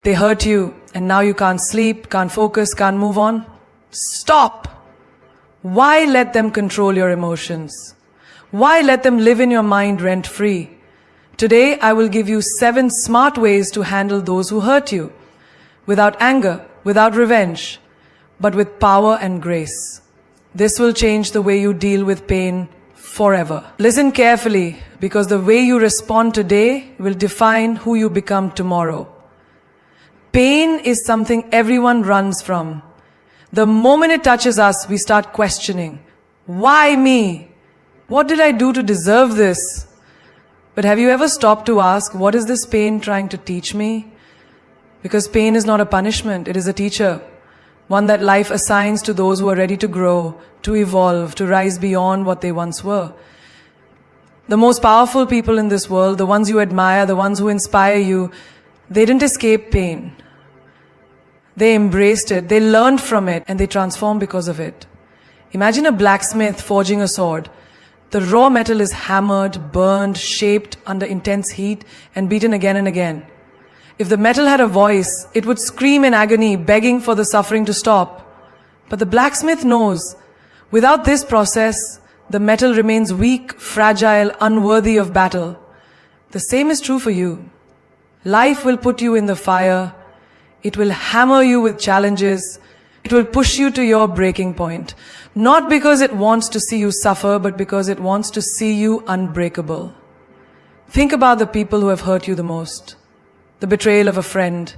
They hurt you and now you can't sleep, can't focus, can't move on. Stop! Why let them control your emotions? Why let them live in your mind rent-free? Today, I will give you 7 smart ways to handle those who hurt you. Without anger, without revenge, but with power and grace. This will change the way you deal with pain forever. Listen carefully, because the way you respond today will define who you become tomorrow. Pain is something everyone runs from. The moment it touches us, we start questioning. Why me? What did I do to deserve this? But have you ever stopped to ask, what is this pain trying to teach me? Because pain is not a punishment, it is a teacher. One that life assigns to those who are ready to grow, to evolve, to rise beyond what they once were. The most powerful people in this world, the ones you admire, the ones who inspire you, they didn't escape pain. They embraced it, they learned from it, and they transformed because of it. Imagine a blacksmith forging a sword. The raw metal is hammered, burned, shaped under intense heat, and beaten again and again. If the metal had a voice, it would scream in agony, begging for the suffering to stop. But the blacksmith knows, without this process, the metal remains weak, fragile, unworthy of battle. The same is true for you. Life will put you in the fire. It will hammer you with challenges. It will push you to your breaking point. Not because it wants to see you suffer, but because it wants to see you unbreakable. Think about the people who have hurt you the most. The betrayal of a friend,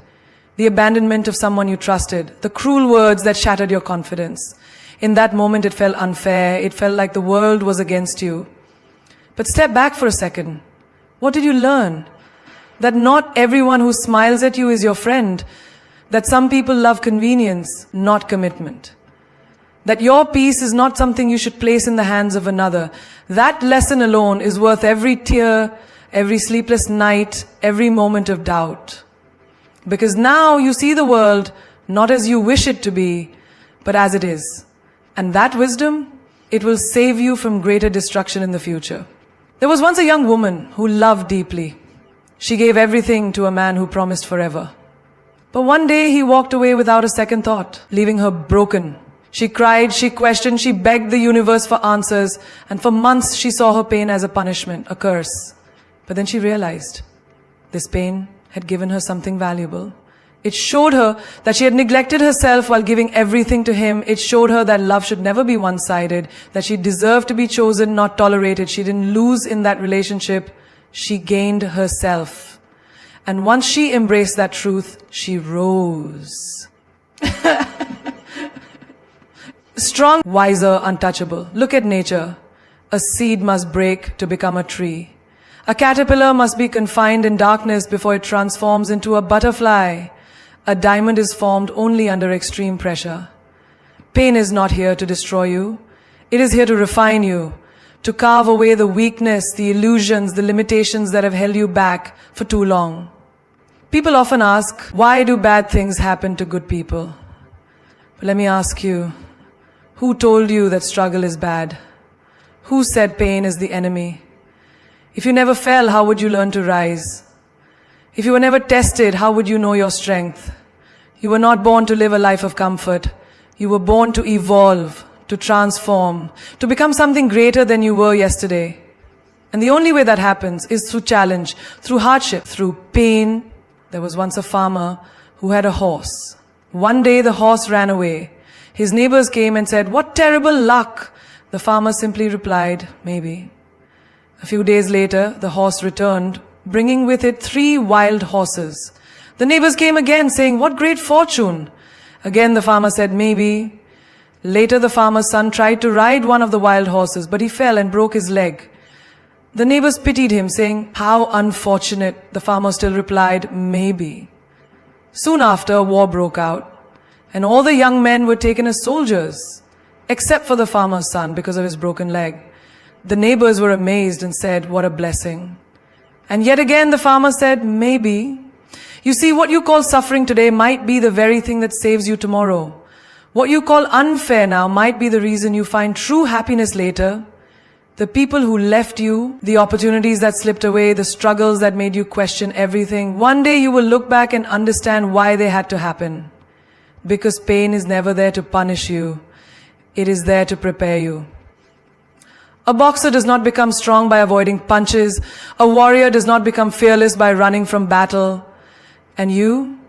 the abandonment of someone you trusted, the cruel words that shattered your confidence. In that moment, it felt unfair. It felt like the world was against you. But step back for a second. What did you learn? That not everyone who smiles at you is your friend. That some people love convenience, not commitment. That your peace is not something you should place in the hands of another. That lesson alone is worth every tear, every sleepless night, every moment of doubt. Because now you see the world not as you wish it to be, but as it is. And that wisdom, it will save you from greater destruction in the future. There was once a young woman who loved deeply. She gave everything to a man who promised forever. But one day he walked away without a second thought, leaving her broken. She cried, she questioned, she begged the universe for answers, and for months she saw her pain as a punishment, a curse. But then she realized this pain had given her something valuable. It showed her that she had neglected herself while giving everything to him. It showed her that love should never be one-sided, that she deserved to be chosen, not tolerated. She didn't lose in that relationship. She gained herself. And once she embraced that truth, she rose. Strong, wiser, untouchable. Look at nature. A seed must break to become a tree. A caterpillar must be confined in darkness before it transforms into a butterfly. A diamond is formed only under extreme pressure. Pain is not here to destroy you. It is here to refine you, to carve away the weakness, the illusions, the limitations that have held you back for too long. People often ask, why do bad things happen to good people? But let me ask you, who told you that struggle is bad? Who said pain is the enemy? If you never fell, how would you learn to rise? If you were never tested, how would you know your strength? You were not born to live a life of comfort. You were born to evolve, to transform, to become something greater than you were yesterday. And the only way that happens is through challenge, through hardship, through pain. There was once a farmer who had a horse. One day the horse ran away. His neighbors came and said, "What terrible luck!" The farmer simply replied, "Maybe." A few days later, the horse returned, bringing with it 3 wild horses. The neighbors came again, saying, "What great fortune!" Again the farmer said, "Maybe." Later the farmer's son tried to ride one of the wild horses, but he fell and broke his leg. The neighbors pitied him, saying, "How unfortunate." The farmer still replied, "Maybe." Soon after, a war broke out, and all the young men were taken as soldiers, except for the farmer's son because of his broken leg. The neighbors were amazed and said, "What a blessing." And yet again the farmer said, "Maybe." You see, what you call suffering today might be the very thing that saves you tomorrow. What you call unfair now might be the reason you find true happiness later. The people who left you, the opportunities that slipped away, the struggles that made you question everything, one day you will look back and understand why they had to happen. Because pain is never there to punish you. It is there to prepare you. A boxer does not become strong by avoiding punches. A warrior does not become fearless by running from battle. And you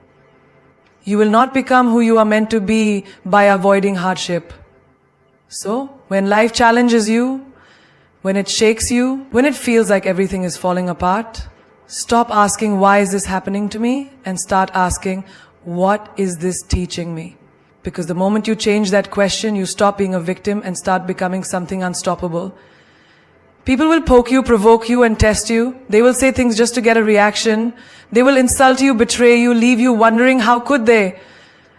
will not become who you are meant to be by avoiding hardship. So, when life challenges you, when it shakes you, when it feels like everything is falling apart, stop asking, why is this happening to me? And start asking, what is this teaching me? Because the moment you change that question, you stop being a victim and start becoming something unstoppable. People will poke you, provoke you, and test you. They will say things just to get a reaction. They will insult you, betray you, leave you wondering how could they.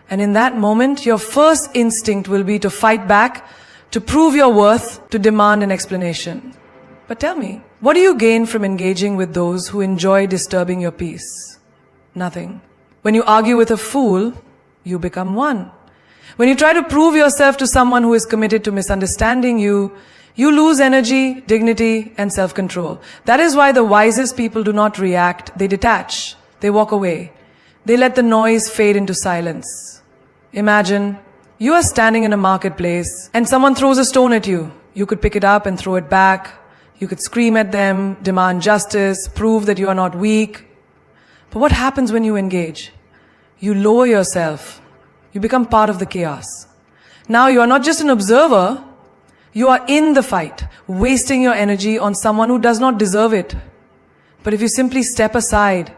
And in that moment, your first instinct will be to fight back, to prove your worth, to demand an explanation. But tell me, what do you gain from engaging with those who enjoy disturbing your peace? Nothing. When you argue with a fool, you become one. When you try to prove yourself to someone who is committed to misunderstanding you, you lose energy, dignity, and self-control. That is why the wisest people do not react, they detach, they walk away. They let the noise fade into silence. Imagine, you are standing in a marketplace and someone throws a stone at you. You could pick it up and throw it back. You could scream at them, demand justice, prove that you are not weak. But what happens when you engage? You lower yourself. You become part of the chaos. Now you are not just an observer, you are in the fight, wasting your energy on someone who does not deserve it. But if you simply step aside,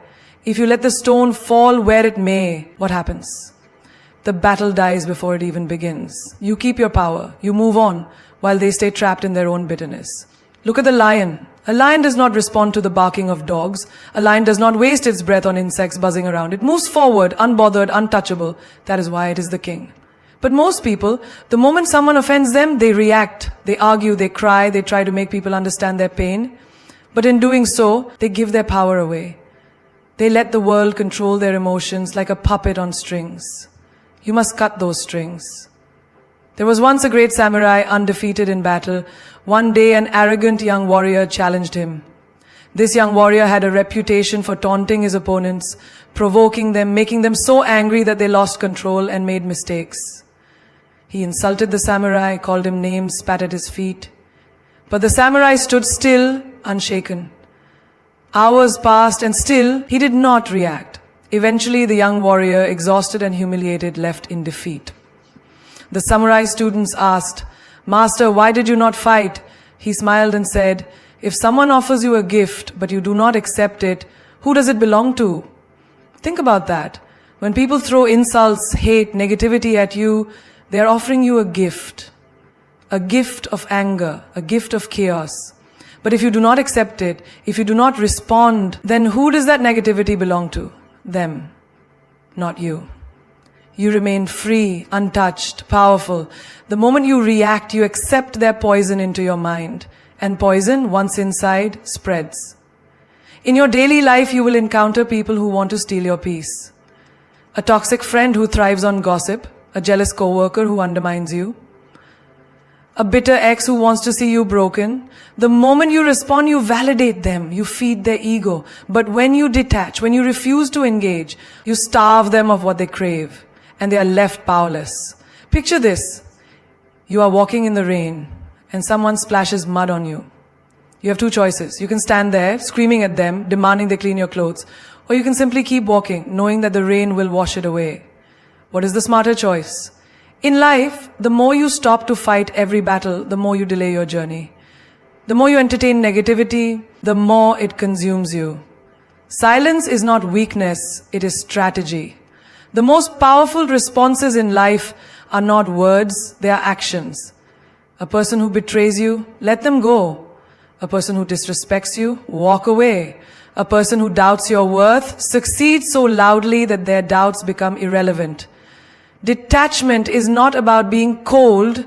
if you let the stone fall where it may, what happens? The battle dies before it even begins. You keep your power, you move on, while they stay trapped in their own bitterness. Look at the lion. A lion does not respond to the barking of dogs. A lion does not waste its breath on insects buzzing around. It moves forward, unbothered, untouchable. That is why it is the king. But most people, the moment someone offends them, they react, they argue, they cry, they try to make people understand their pain. But in doing so, they give their power away. They let the world control their emotions like a puppet on strings. You must cut those strings. There was once a great samurai, undefeated in battle. One day, an arrogant young warrior challenged him. This young warrior had a reputation for taunting his opponents, provoking them, making them so angry that they lost control and made mistakes. He insulted the samurai, called him names, spat at his feet. But the samurai stood still, unshaken. Hours passed and still he did not react. Eventually, the young warrior, exhausted and humiliated, left in defeat. The samurai students asked, "Master, why did you not fight?" He smiled and said, "If someone offers you a gift, but you do not accept it, who does it belong to?" Think about that. When people throw insults, hate, negativity at you, they are offering you a gift of anger, a gift of chaos. But if you do not accept it, if you do not respond, then who does that negativity belong to? Them, not you. You remain free, untouched, powerful. The moment you react, you accept their poison into your mind. And poison, once inside, spreads. In your daily life, you will encounter people who want to steal your peace. A toxic friend who thrives on gossip, a jealous coworker who undermines you, a bitter ex who wants to see you broken. The moment you respond, you validate them, you feed their ego. But when you detach, when you refuse to engage, you starve them of what they crave, and they are left powerless. Picture this. You are walking in the rain, and someone splashes mud on you. You have two choices. You can stand there, screaming at them, demanding they clean your clothes, or you can simply keep walking, knowing that the rain will wash it away. What is the smarter choice? In life, the more you stop to fight every battle, the more you delay your journey. The more you entertain negativity, the more it consumes you. Silence is not weakness, it is strategy. The most powerful responses in life are not words, they are actions. A person who betrays you, let them go. A person who disrespects you, walk away. A person who doubts your worth, succeeds so loudly that their doubts become irrelevant. Detachment is not about being cold,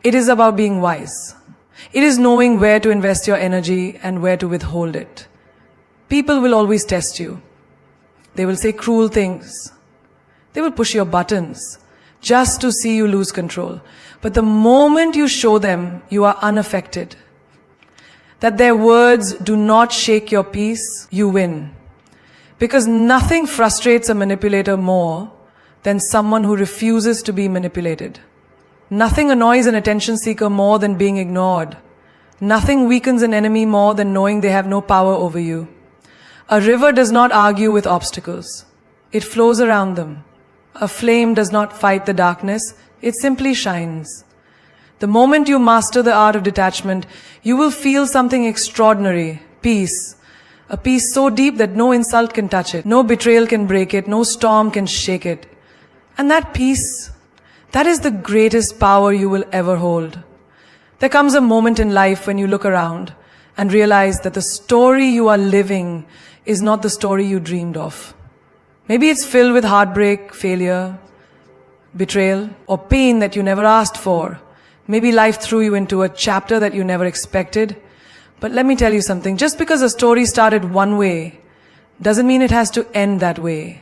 it is about being wise. It is knowing where to invest your energy and where to withhold it. People will always test you. They will say cruel things. They will push your buttons just to see you lose control. But the moment you show them you are unaffected, that their words do not shake your peace, you win. Because nothing frustrates a manipulator more than someone who refuses to be manipulated. Nothing annoys an attention seeker more than being ignored. Nothing weakens an enemy more than knowing they have no power over you. A river does not argue with obstacles. It flows around them. A flame does not fight the darkness. It simply shines. The moment you master the art of detachment, you will feel something extraordinary, peace. A peace so deep that no insult can touch it, no betrayal can break it, no storm can shake it. And that peace, that is the greatest power you will ever hold. There comes a moment in life when you look around and realize that the story you are living is not the story you dreamed of. Maybe it's filled with heartbreak, failure, betrayal, or pain that you never asked for. Maybe life threw you into a chapter that you never expected. But let me tell you something. Just because a story started one way doesn't mean it has to end that way.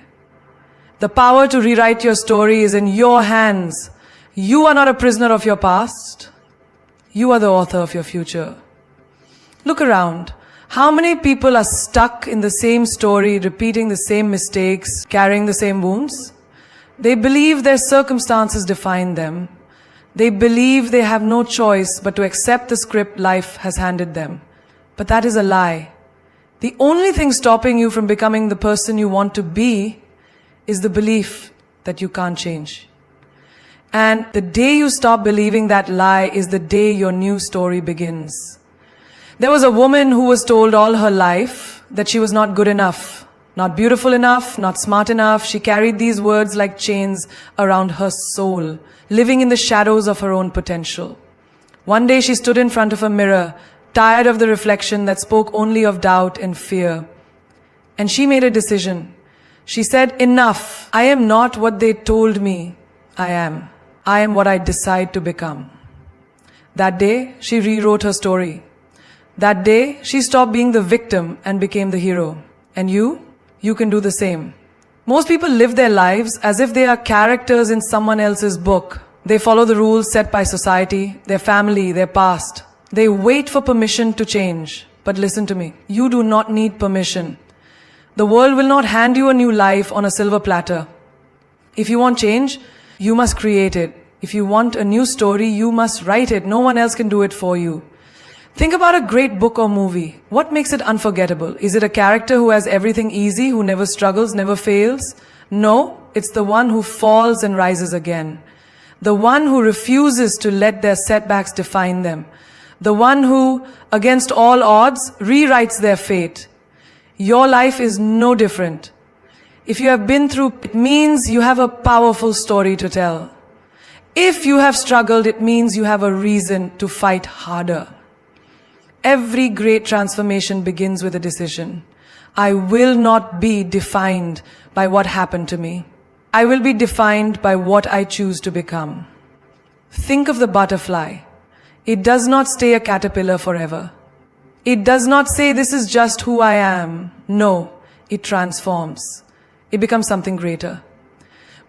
The power to rewrite your story is in your hands. You are not a prisoner of your past. You are the author of your future. Look around. How many people are stuck in the same story, repeating the same mistakes, carrying the same wounds? They believe their circumstances define them. They believe they have no choice but to accept the script life has handed them. But that is a lie. The only thing stopping you from becoming the person you want to be is the belief that you can't change. And the day you stop believing that lie is the day your new story begins. There was a woman who was told all her life that she was not good enough, not beautiful enough, not smart enough. She carried these words like chains around her soul, living in the shadows of her own potential. One day she stood in front of a mirror, tired of the reflection that spoke only of doubt and fear. And she made a decision. She said, "Enough. I am not what they told me I am. I am what I decide to become." That day, she rewrote her story. That day, she stopped being the victim and became the hero. And you can do the same. Most people live their lives as if they are characters in someone else's book. They follow the rules set by society, their family, their past. They wait for permission to change. But listen to me, you do not need permission. The world will not hand you a new life on a silver platter. If you want change, you must create it. If you want a new story, you must write it. No one else can do it for you. Think about a great book or movie. What makes it unforgettable? Is it a character who has everything easy, who never struggles, never fails? No, it's the one who falls and rises again. The one who refuses to let their setbacks define them. The one who, against all odds, rewrites their fate. Your life is no different. If you have been through, it means you have a powerful story to tell. If you have struggled, it means you have a reason to fight harder. Every great transformation begins with a decision. I will not be defined by what happened to me. I will be defined by what I choose to become. Think of the butterfly. It does not stay a caterpillar forever. It does not say, this is just who I am. No, it transforms. It becomes something greater.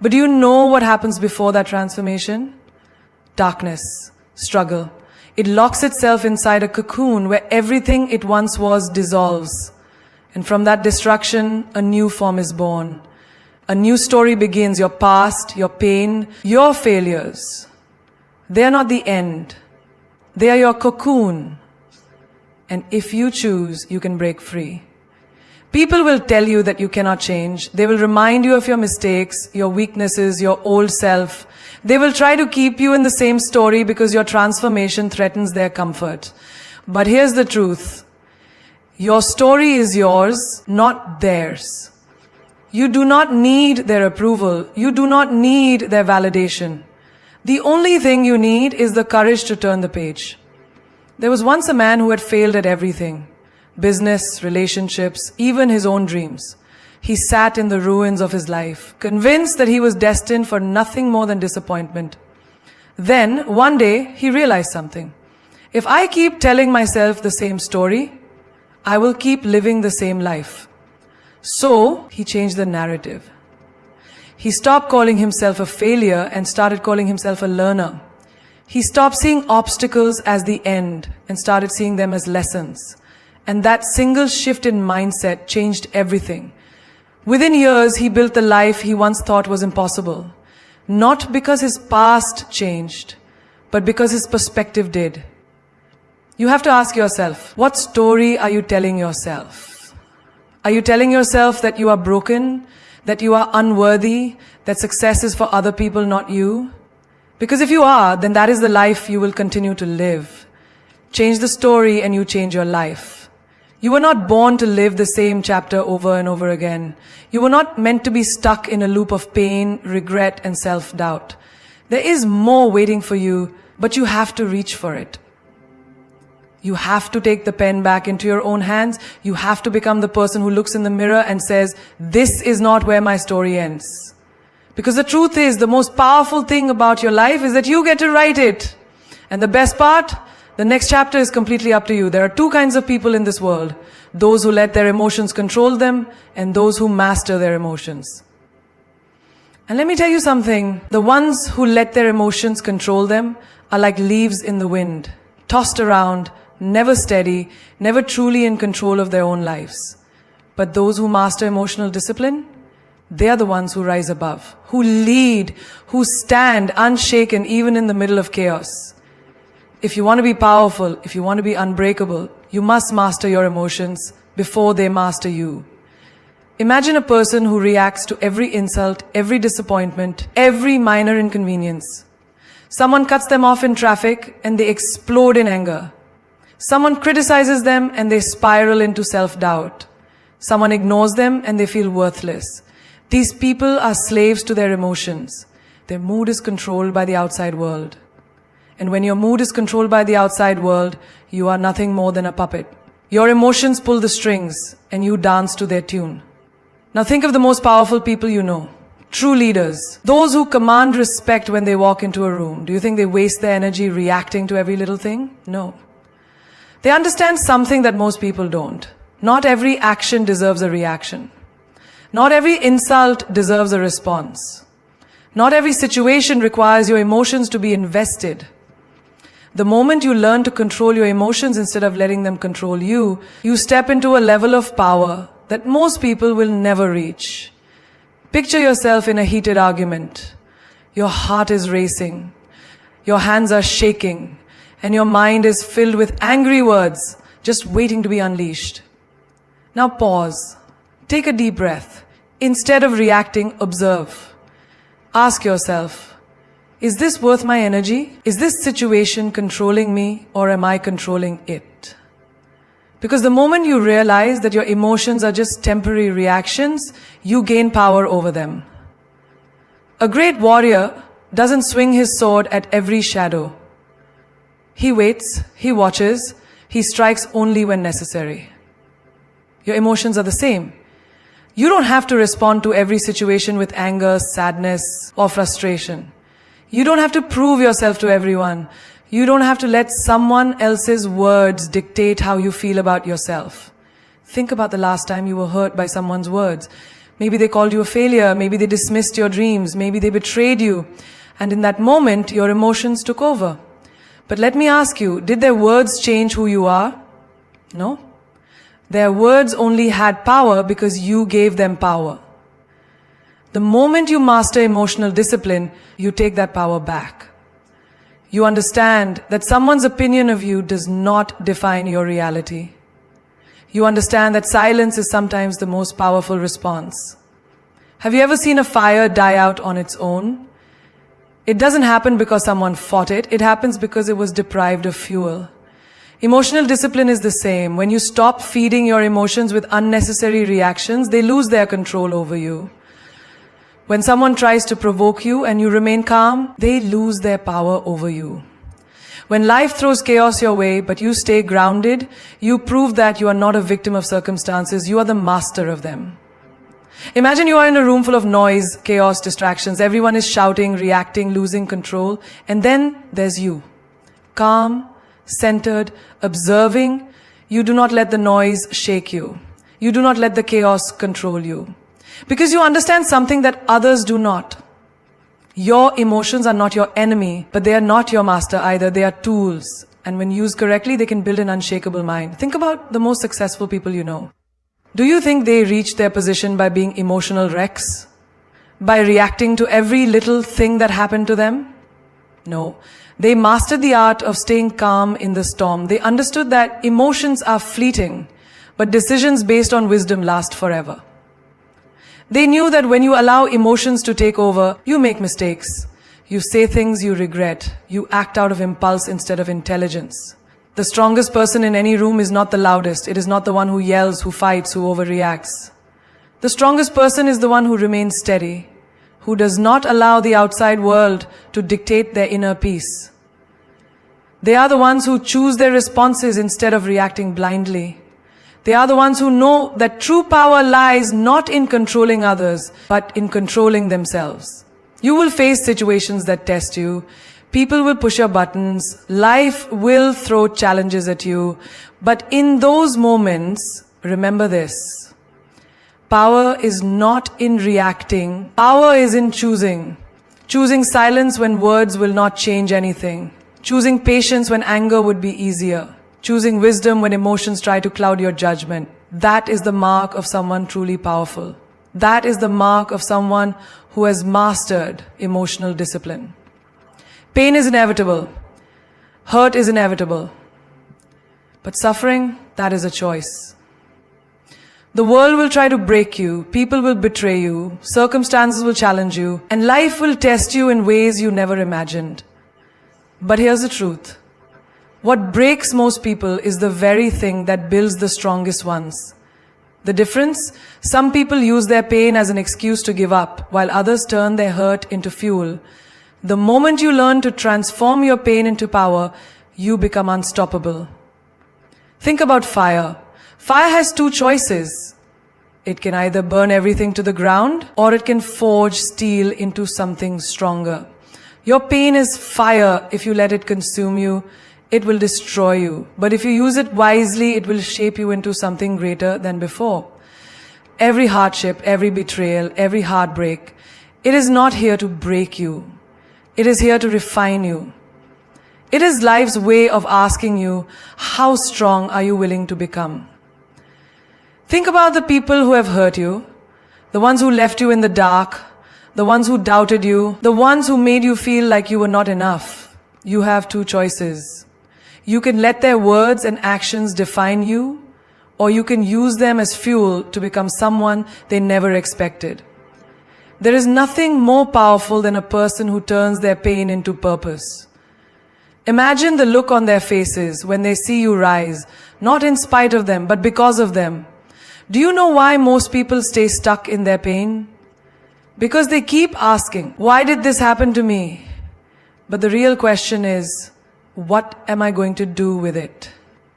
But do you know what happens before that transformation? Darkness, struggle. It locks itself inside a cocoon where everything it once was dissolves. And from that destruction, a new form is born. A new story begins. Your past, your pain, your failures. They are not the end. They are your cocoon. And if you choose, you can break free. People will tell you that you cannot change. They will remind you of your mistakes, your weaknesses, your old self. They will try to keep you in the same story because your transformation threatens their comfort. But here's the truth. Your story is yours, not theirs. You do not need their approval. You do not need their validation. The only thing you need is the courage to turn the page. There was once a man who had failed at everything. Business, relationships, even his own dreams. He sat in the ruins of his life, convinced that he was destined for nothing more than disappointment. Then, one day, he realized something. If I keep telling myself the same story, I will keep living the same life. So, he changed the narrative. He stopped calling himself a failure and started calling himself a learner. He stopped seeing obstacles as the end and started seeing them as lessons. And that single shift in mindset changed everything. Within years, he built the life he once thought was impossible. Not because his past changed, but because his perspective did. You have to ask yourself, what story are you telling yourself? Are you telling yourself that you are broken, that you are unworthy, that success is for other people, not you? Because if you are, then that is the life you will continue to live. Change the story and you change your life. You were not born to live the same chapter over and over again. You were not meant to be stuck in a loop of pain, regret, and self-doubt. There is more waiting for you, but you have to reach for it. You have to take the pen back into your own hands. You have to become the person who looks in the mirror and says, this is not where my story ends. Because the truth is, the most powerful thing about your life is that you get to write it. And the best part, the next chapter is completely up to you. There are two kinds of people in this world. Those who let their emotions control them and those who master their emotions. And let me tell you something. The ones who let their emotions control them are like leaves in the wind, tossed around, never steady, never truly in control of their own lives. But those who master emotional discipline, they are the ones who rise above, who lead, who stand unshaken even in the middle of chaos. If you want to be powerful, if you want to be unbreakable, you must master your emotions before they master you. Imagine a person who reacts to every insult, every disappointment, every minor inconvenience. Someone cuts them off in traffic and they explode in anger. Someone criticizes them and they spiral into self-doubt. Someone ignores them and they feel worthless. These people are slaves to their emotions. Their mood is controlled by the outside world. And when your mood is controlled by the outside world, you are nothing more than a puppet. Your emotions pull the strings and you dance to their tune. Now think of the most powerful people you know. True leaders. Those who command respect when they walk into a room. Do you think they waste their energy reacting to every little thing? No. They understand something that most people don't. Not every action deserves a reaction. Not every insult deserves a response. Not every situation requires your emotions to be invested. The moment you learn to control your emotions instead of letting them control you, you step into a level of power that most people will never reach. Picture yourself in a heated argument. Your heart is racing. Your hands are shaking. And your mind is filled with angry words, just waiting to be unleashed. Now pause. Take a deep breath. Instead of reacting, observe. Ask yourself, is this worth my energy? Is this situation controlling me or am I controlling it? Because the moment you realize that your emotions are just temporary reactions, you gain power over them. A great warrior doesn't swing his sword at every shadow. He waits, he watches, he strikes only when necessary. Your emotions are the same. You don't have to respond to every situation with anger, sadness, or frustration. You don't have to prove yourself to everyone. You don't have to let someone else's words dictate how you feel about yourself. Think about the last time you were hurt by someone's words. Maybe they called you a failure, maybe they dismissed your dreams, maybe they betrayed you. And in that moment, your emotions took over. But let me ask you, did their words change who you are? No. Their words only had power because you gave them power. The moment you master emotional discipline, you take that power back. You understand that someone's opinion of you does not define your reality. You understand that silence is sometimes the most powerful response. Have you ever seen a fire die out on its own? It doesn't happen because someone fought it. It happens because it was deprived of fuel. Emotional discipline is the same. When you stop feeding your emotions with unnecessary reactions, they lose their control over you. When someone tries to provoke you and you remain calm, they lose their power over you. When life throws chaos your way, but you stay grounded, you prove that you are not a victim of circumstances, you are the master of them. Imagine you are in a room full of noise, chaos, distractions. Everyone is shouting, reacting, losing control. And then there's you. Calm, centered, observing. You do not let the noise shake you. You do not let the chaos control you. Because you understand something that others do not. Your emotions are not your enemy, but they are not your master either. They are tools. And when used correctly, they can build an unshakable mind. Think about the most successful people you know. Do you think they reached their position by being emotional wrecks? By reacting to every little thing that happened to them? No. They mastered the art of staying calm in the storm. They understood that emotions are fleeting, but decisions based on wisdom last forever. They knew that when you allow emotions to take over, you make mistakes. You say things you regret. You act out of impulse instead of intelligence. The strongest person in any room is not the loudest. It is not the one who yells, who fights, who overreacts. The strongest person is the one who remains steady, who does not allow the outside world to dictate their inner peace. They are the ones who choose their responses instead of reacting blindly. They are the ones who know that true power lies not in controlling others, but in controlling themselves. You will face situations that test you. People will push your buttons. Life will throw challenges at you. But in those moments, remember this. Power is not in reacting. Power is in choosing. Choosing silence when words will not change anything. Choosing patience when anger would be easier. Choosing wisdom when emotions try to cloud your judgment. That is the mark of someone truly powerful. That is the mark of someone who has mastered emotional discipline. Pain is inevitable. Hurt is inevitable. But suffering, that is a choice. The world will try to break you, people will betray you, circumstances will challenge you, and life will test you in ways you never imagined. But here's the truth. What breaks most people is the very thing that builds the strongest ones. The difference? Some people use their pain as an excuse to give up, while others turn their hurt into fuel. The moment you learn to transform your pain into power, you become unstoppable. Think about fire. Fire has two choices. It can either burn everything to the ground, or it can forge steel into something stronger. Your pain is fire. If you let it consume you, it will destroy you. But if you use it wisely, it will shape you into something greater than before. Every hardship, every betrayal, every heartbreak, it is not here to break you. It is here to refine you. It is life's way of asking you, how strong are you willing to become? Think about the people who have hurt you, the ones who left you in the dark, the ones who doubted you, the ones who made you feel like you were not enough. You have two choices. You can let their words and actions define you, or you can use them as fuel to become someone they never expected. There is nothing more powerful than a person who turns their pain into purpose. Imagine the look on their faces when they see you rise, not in spite of them, but because of them. Do you know why most people stay stuck in their pain? Because they keep asking, why did this happen to me? But the real question is, what am I going to do with it?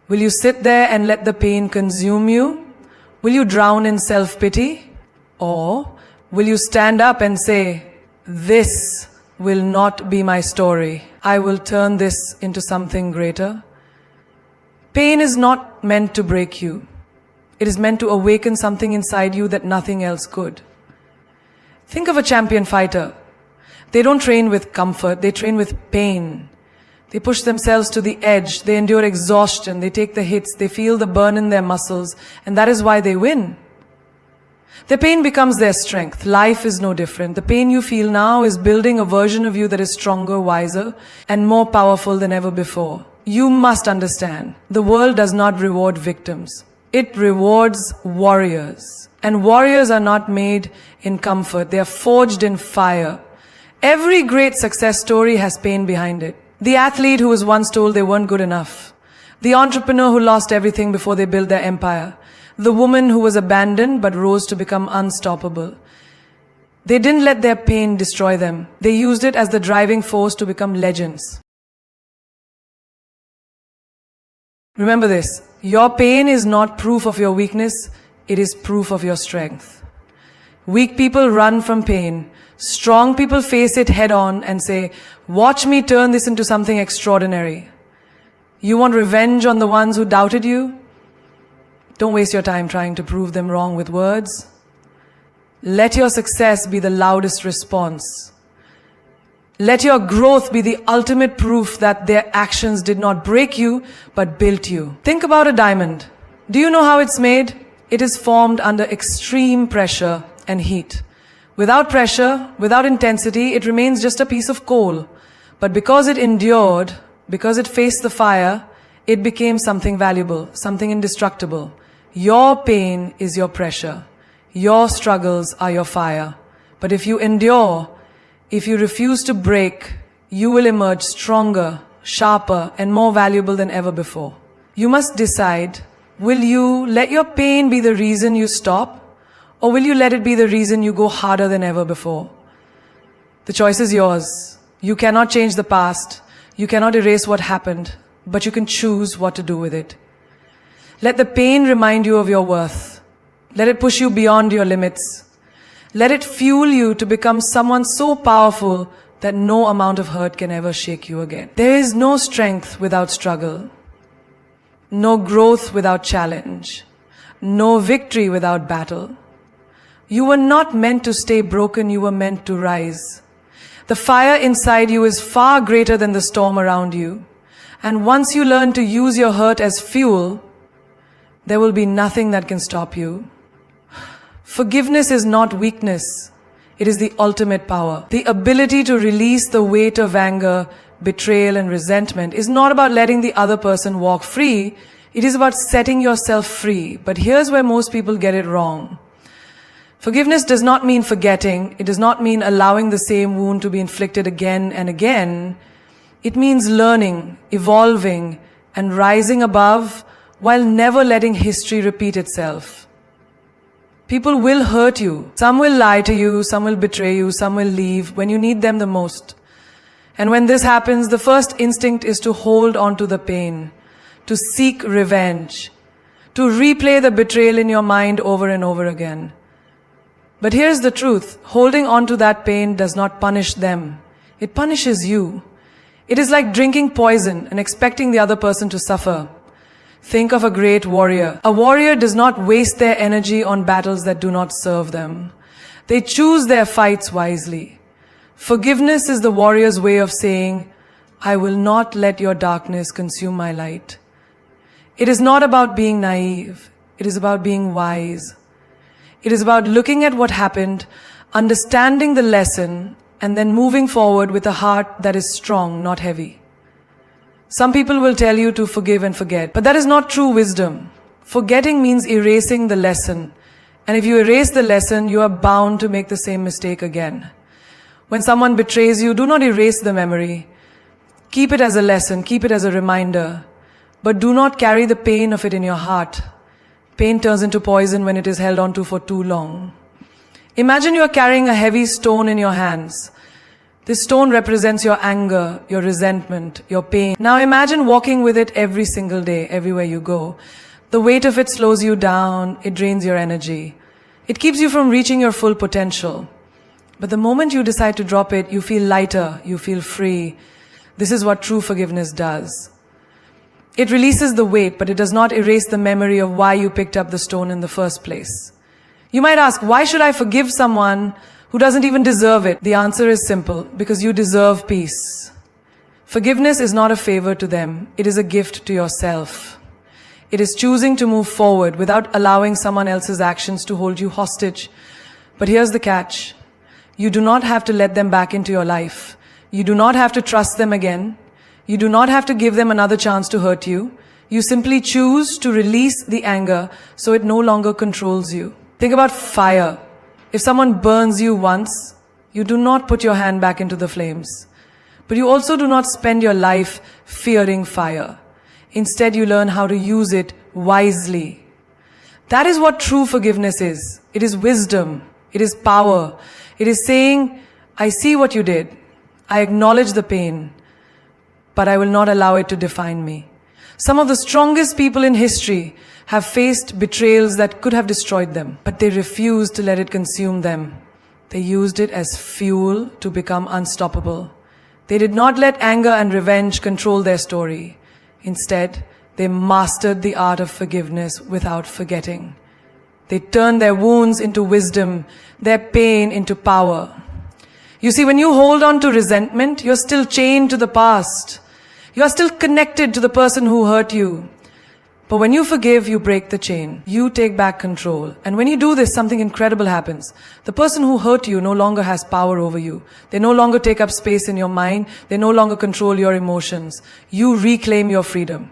Will you sit there and let the pain consume you? Will you drown in self-pity? Or will you stand up and say, this will not be my story. I will turn this into something greater. Pain is not meant to break you. It is meant to awaken something inside you that nothing else could. Think of a champion fighter. They don't train with comfort, they train with pain. They push themselves to the edge, they endure exhaustion, they take the hits, they feel the burn in their muscles, and that is why they win. Their pain becomes their strength. Life is no different. The pain you feel now is building a version of you that is stronger, wiser, and more powerful than ever before. You must understand, the world does not reward victims. It rewards warriors. And warriors are not made in comfort. They are forged in fire. Every great success story has pain behind it. The athlete who was once told they weren't good enough. The entrepreneur who lost everything before they built their empire. The woman who was abandoned but rose to become unstoppable. They didn't let their pain destroy them. They used it as the driving force to become legends. Remember this, your pain is not proof of your weakness, it is proof of your strength. Weak people run from pain. Strong people face it head on and say, watch me turn this into something extraordinary. You want revenge on the ones who doubted you? Don't waste your time trying to prove them wrong with words. Let your success be the loudest response. Let your growth be the ultimate proof that their actions did not break you, but built you. Think about a diamond. Do you know how it's made? It is formed under extreme pressure and heat. Without pressure, without intensity, it remains just a piece of coal. But because it endured, because it faced the fire, it became something valuable, something indestructible. Your pain is your pressure. Your struggles are your fire. But if you endure, if you refuse to break, you will emerge stronger, sharper, and more valuable than ever before. You must decide, will you let your pain be the reason you stop, or will you let it be the reason you go harder than ever before? The choice is yours. You cannot change the past. You cannot erase what happened, but you can choose what to do with it. Let the pain remind you of your worth. Let it push you beyond your limits. Let it fuel you to become someone so powerful that no amount of hurt can ever shake you again. There is no strength without struggle, no growth without challenge, no victory without battle. You were not meant to stay broken, you were meant to rise. The fire inside you is far greater than the storm around you. And once you learn to use your hurt as fuel, there will be nothing that can stop you. Forgiveness is not weakness. It is the ultimate power. The ability to release the weight of anger, betrayal, and resentment is not about letting the other person walk free. It is about setting yourself free. But here's where most people get it wrong. Forgiveness does not mean forgetting. It does not mean allowing the same wound to be inflicted again and again. It means learning, evolving, and rising above while never letting history repeat itself. People will hurt you. Some will lie to you, some will betray you, some will leave when you need them the most. And when this happens, the first instinct is to hold on to the pain, to seek revenge, to replay the betrayal in your mind over and over again. But here's the truth. Holding on to that pain does not punish them. It punishes you. It is like drinking poison and expecting the other person to suffer. Think of a great warrior. A warrior does not waste their energy on battles that do not serve them. They choose their fights wisely. Forgiveness is the warrior's way of saying, I will not let your darkness consume my light. It is not about being naive. It is about being wise. It is about looking at what happened, understanding the lesson, and then moving forward with a heart that is strong, not heavy. Some people will tell you to forgive and forget, but that is not true wisdom. Forgetting means erasing the lesson. And if you erase the lesson, you are bound to make the same mistake again. When someone betrays you, do not erase the memory. Keep it as a lesson, keep it as a reminder. But do not carry the pain of it in your heart. Pain turns into poison when it is held onto for too long. Imagine you are carrying a heavy stone in your hands. This stone represents your anger, your resentment, your pain. Now imagine walking with it every single day, everywhere you go. The weight of it slows you down, it drains your energy. It keeps you from reaching your full potential. But the moment you decide to drop it, you feel lighter, you feel free. This is what true forgiveness does. It releases the weight, but it does not erase the memory of why you picked up the stone in the first place. You might ask, why should I forgive someone who doesn't even deserve it? The answer is simple, because you deserve peace. Forgiveness is not a favor to them. It is a gift to yourself. It is choosing to move forward without allowing someone else's actions to hold you hostage. But here's the catch. You do not have to let them back into your life. You do not have to trust them again. You do not have to give them another chance to hurt you. You simply choose to release the anger so it no longer controls you. Think about fire. If someone burns you once, you do not put your hand back into the flames. But you also do not spend your life fearing fire. Instead, you learn how to use it wisely. That is what true forgiveness is. It is wisdom. It is power. It is saying, I see what you did. I acknowledge the pain, but I will not allow it to define me. Some of the strongest people in history have faced betrayals that could have destroyed them, but they refused to let it consume them. They used it as fuel to become unstoppable. They did not let anger and revenge control their story. Instead, they mastered the art of forgiveness without forgetting. They turned their wounds into wisdom, their pain into power. You see, when you hold on to resentment, you're still chained to the past. You are still connected to the person who hurt you. But when you forgive, you break the chain. You take back control. And when you do this, something incredible happens. The person who hurt you no longer has power over you. They no longer take up space in your mind. They no longer control your emotions. You reclaim your freedom.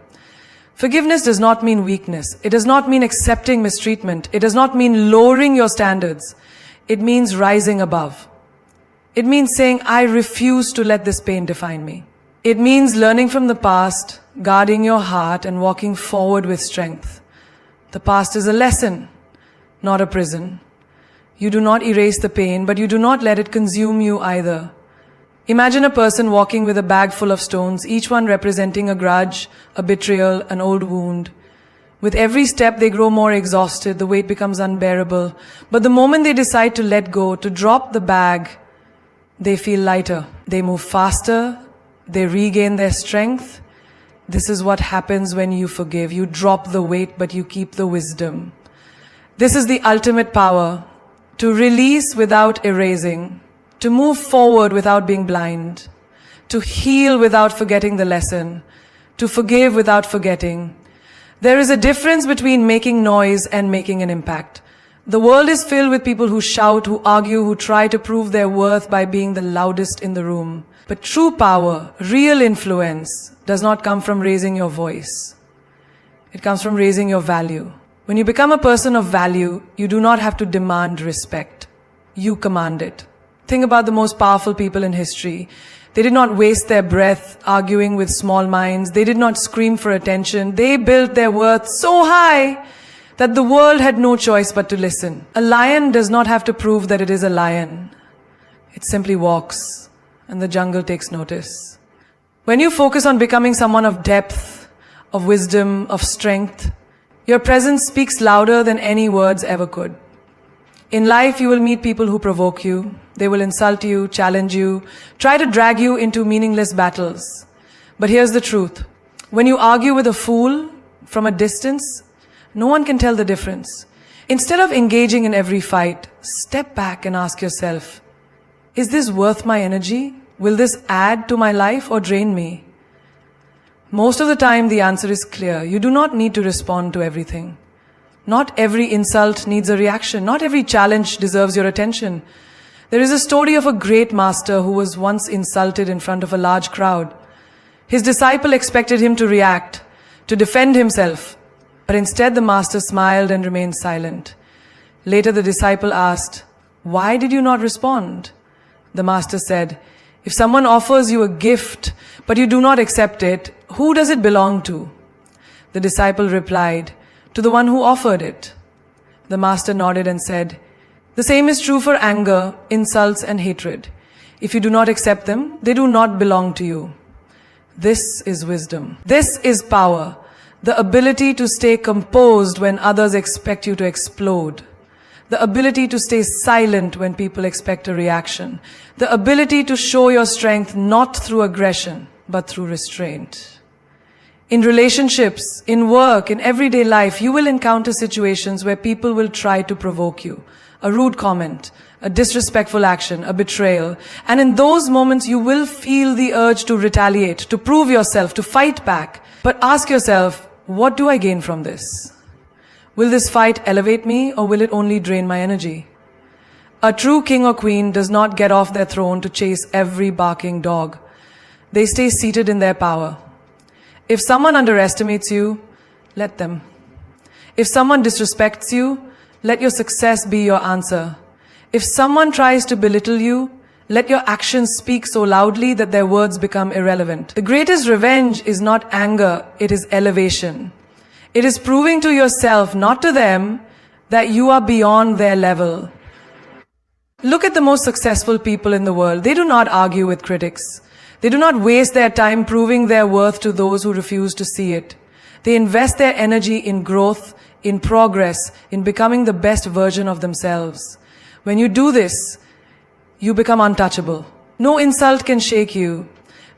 Forgiveness does not mean weakness. It does not mean accepting mistreatment. It does not mean lowering your standards. It means rising above. It means saying, I refuse to let this pain define me. It means learning from the past, guarding your heart, and walking forward with strength. The past is a lesson, not a prison. You do not erase the pain, but you do not let it consume you either. Imagine a person walking with a bag full of stones, each one representing a grudge, a betrayal, an old wound. With every step, they grow more exhausted, the weight becomes unbearable. But the moment they decide to let go, to drop the bag, they feel lighter. They move faster. They regain their strength. This is what happens when you forgive. You drop the weight, but you keep the wisdom. This is the ultimate power. To release without erasing. To move forward without being blind. To heal without forgetting the lesson. To forgive without forgetting. There is a difference between making noise and making an impact. The world is filled with people who shout, who argue, who try to prove their worth by being the loudest in the room. But true power, real influence, does not come from raising your voice. It comes from raising your value. When you become a person of value, you do not have to demand respect. You command it. Think about the most powerful people in history. They did not waste their breath arguing with small minds. They did not scream for attention. They built their worth so high that the world had no choice but to listen. A lion does not have to prove that it is a lion. It simply walks, and the jungle takes notice. When you focus on becoming someone of depth, of wisdom, of strength, your presence speaks louder than any words ever could. In life, you will meet people who provoke you. They will insult you, challenge you, try to drag you into meaningless battles. But here's the truth. When you argue with a fool from a distance, no one can tell the difference. Instead of engaging in every fight, step back and ask yourself, is this worth my energy? Will this add to my life or drain me? Most of the time, the answer is clear. You do not need to respond to everything. Not every insult needs a reaction. Not every challenge deserves your attention. There is a story of a great master who was once insulted in front of a large crowd. His disciple expected him to react, to defend himself. But instead the master smiled and remained silent. Later the disciple asked, "Why did you not respond?" The master said, "If someone offers you a gift, but you do not accept it, who does it belong to?" The disciple replied, "To the one who offered it." The master nodded and said, "The same is true for anger, insults, and hatred. If you do not accept them, they do not belong to you." This is wisdom. This is power. The ability to stay composed when others expect you to explode. The ability to stay silent when people expect a reaction. The ability to show your strength not through aggression, but through restraint. In relationships, in work, in everyday life, you will encounter situations where people will try to provoke you. A rude comment, a disrespectful action, a betrayal. And in those moments, you will feel the urge to retaliate, to prove yourself, to fight back. But ask yourself, what do I gain from this? Will this fight elevate me, or will it only drain my energy? A true king or queen does not get off their throne to chase every barking dog. They stay seated in their power. If someone underestimates you, let them. If someone disrespects you, let your success be your answer. If someone tries to belittle you, let your actions speak so loudly that their words become irrelevant. The greatest revenge is not anger, it is elevation. It is proving to yourself, not to them, that you are beyond their level. Look at the most successful people in the world. They do not argue with critics. They do not waste their time proving their worth to those who refuse to see it. They invest their energy in growth, in progress, in becoming the best version of themselves. When you do this, you become untouchable. No insult can shake you.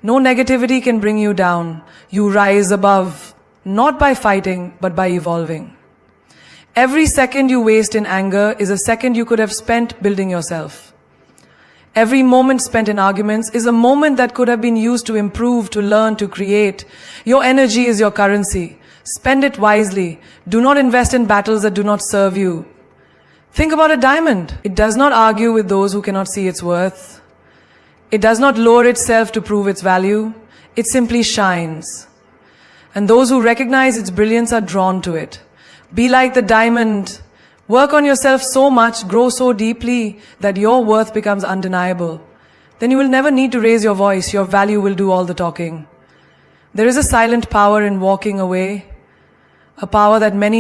No negativity can bring you down. You rise above, not by fighting, but by evolving. Every second you waste in anger is a second you could have spent building yourself. Every moment spent in arguments is a moment that could have been used to improve, to learn, to create. Your energy is your currency. Spend it wisely. Do not invest in battles that do not serve you. Think about a diamond. It does not argue with those who cannot see its worth. It does not lower itself to prove its value. It simply shines. And those who recognize its brilliance are drawn to it. Be like the diamond. Work on yourself so much, grow so deeply that your worth becomes undeniable. Then you will never need to raise your voice. Your value will do all the talking. There is a silent power in walking away, a power that many